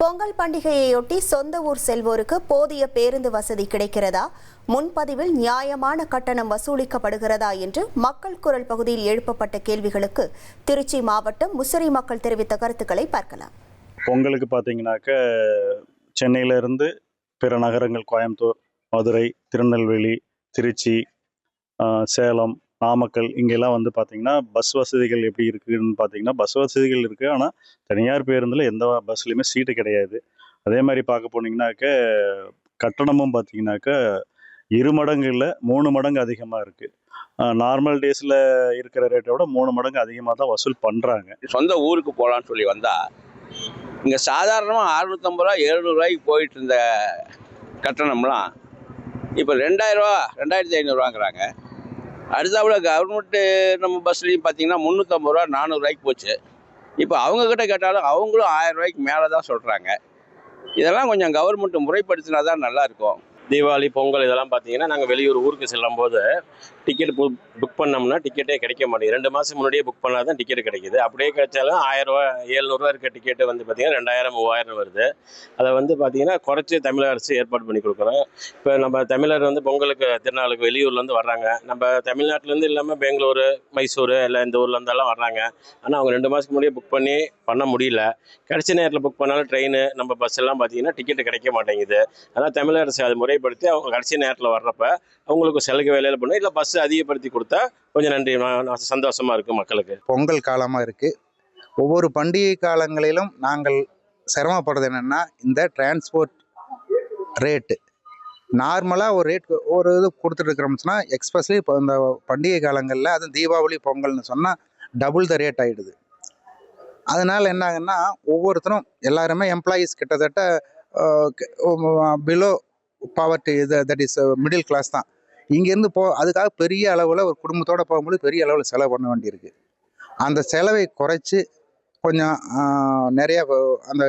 பொங்கல் பண்டிகையையொட்டி சொந்த ஊர் செல்வோருக்கு போதிய பேருந்து வசதி கிடைக்கிறதா, முன்பதிவில் நியாயமான கட்டணம் வசூலிக்கப்படுகிறதா என்று மக்கள் குரல் பகுதியில் எழுப்பப்பட்ட கேள்விகளுக்கு திருச்சி மாவட்டம் முசிறி மக்கள் தெரிவித்த கருத்துக்களை பார்க்கலாம். பொங்கலுக்கு பார்த்தீங்கன்னாக்க சென்னையிலிருந்து பிற நகரங்கள் கோயம்புத்தூர், மதுரை, திருநெல்வேலி, திருச்சி, சேலம், நாமக்கல் இங்கெல்லாம் வந்து பார்த்திங்கன்னா பஸ் வசதிகள் எப்படி இருக்குதுன்னு பார்த்தீங்கன்னா பஸ் வசதிகள் இருக்குது. ஆனால் தனியார் பேருந்தில் எந்த பஸ்லேயுமே சீட்டு கிடையாது. அதே மாதிரி பார்க்க போனீங்கன்னாக்க கட்டணமும் பார்த்தீங்கன்னாக்க 2 மடங்கு இல்லை 3 மடங்கு அதிகமாக இருக்குது. நார்மல் டேஸில் இருக்கிற ரேட்டை விட 3 மடங்கு அதிகமாக தான் வசூல் பண்ணுறாங்க. சொந்த ஊருக்கு போகலான்னு சொல்லி வந்தால் இங்கே சாதாரணமாக 650 ரூபா 700 ரூபாய்க்கு போயிட்டு இருந்த கட்டணம்லாம் இப்போ 2000 ரூபா 2500 அடுத்தாப்புல கவர்மெண்ட்டு நம்ம பஸ்லேயும் பார்த்தீங்கன்னா 350 ரூபா 400 ரூபாய்க்கு போச்சு. இப்போ அவங்கக்கிட்ட கேட்டாலும் அவங்களும் 1000 ரூபாய்க்கு மேலே தான் சொல்கிறாங்க. இதெல்லாம் கொஞ்சம் கவர்மெண்ட் முறைப்படுத்தினா தான் நல்லாயிருக்கும். தீபாவளி, பொங்கல் இதெல்லாம் பார்த்தீங்கன்னா நாங்கள் வெளியூர் ஊருக்கு செல்லும் போது டிக்கெட் புக் பண்ணோம்னா டிக்கெட்டே கிடைக்க மாட்டேங்குது. 2 மாதம் முன்னாடியே புக் பண்ணால் தான் டிக்கெட் கிடைக்கிது. அப்படியே கிடைச்சாலும் 1000 ரூபா 700 ரூபா இருக்க டிக்கெட்டு வந்து பார்த்தீங்கன்னா 2000 3000 வருது. அதை வந்து பார்த்தீங்கன்னா குறைச்சி தமிழக அரசு ஏற்பாடு பண்ணி கொடுக்குறோம். இப்போ நம்ம தமிழர் வந்து பொங்கலுக்கு திருநாளுக்கு வெளியூர்லேருந்து வர்றாங்க. நம்ம தமிழ்நாட்டிலேருந்து இல்லாமல் பெங்களூர், மைசூர் இல்லை இந்த ஊர்லேருந்தெல்லாம் வர்றாங்க. ஆனால் அவங்க 2 மாதத்துக்கு முன்னாடியே புக் பண்ண முடியல. கிடைச்ச நேரத்தில் புக் பண்ணாலும் ட்ரெயின், நம்ம பஸ் எல்லாம் பார்த்தீங்கன்னா டிக்கெட்டு கிடைக்க மாட்டேங்குது. அதனால் தமிழக அரசு அது முறைப்படுத்தி அவங்க கடைசி நேரத்தில் வர்றப்ப அவங்களுக்கு சலுகை வேலையில் பண்ணணும். இல்லை பஸ் அதிகப்படுத்தி கொடுத்தா கொஞ்சம் நன்றி, சந்தோஷமாக இருக்குது மக்களுக்கு. பொங்கல் காலமாக இருக்குது. ஒவ்வொரு பண்டிகை காலங்களிலும் நாங்கள் சிரமப்படுறது என்னென்னா, இந்த டிரான்ஸ்போர்ட் ரேட்டு நார்மலாக ஒரு ரேட் ஒரு இது கொடுத்துட்ருக்கிறோம்னா, எக்ஸ்பெஷலி இப்போ இந்த பண்டிகை காலங்களில் அதுவும் தீபாவளி, பொங்கல்னு சொன்னால் டபுள் த ரேட் ஆகிடுது. அதனால் என்ன ஆகுன்னா, ஒவ்வொருத்தரும் எல்லாருமே எம்ப்ளாயீஸ் கிட்டத்தட்ட below poverty, that is middle class தான். இங்கேருந்து அதுக்காக பெரிய அளவில் ஒரு குடும்பத்தோடு போகும்போது பெரிய அளவில் செலவு பண்ண வேண்டியிருக்கு. அந்த செலவை குறைச்சி கொஞ்சம் நிறையா அந்த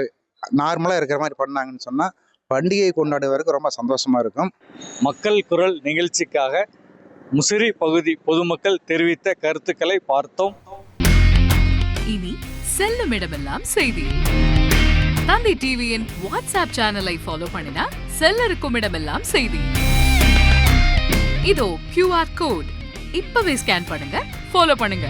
நார்மலாக இருக்கிற மாதிரி பண்ணாங்கன்னு சொன்னால் பண்டிகை கொண்டாடுவதற்கு ரொம்ப சந்தோஷமாக இருக்கும். மக்கள் குரல் நிகழ்ச்சிக்காக முசிறி பகுதி பொதுமக்கள் தெரிவித்த கருத்துக்களை பார்த்தோம். இனி செல்லும் இடமெல்லாம் செய்தி. தந்தை டிவியின் வாட்ஸ்அப் சேனலை ஃபாலோ பண்ணினா செல்லருக்கும் இடமெல்லாம் செய்தி. இதோ QR கோட் இப்பவே ஸ்கேன் பண்ணுங்க, ஃபாலோ பண்ணுங்க.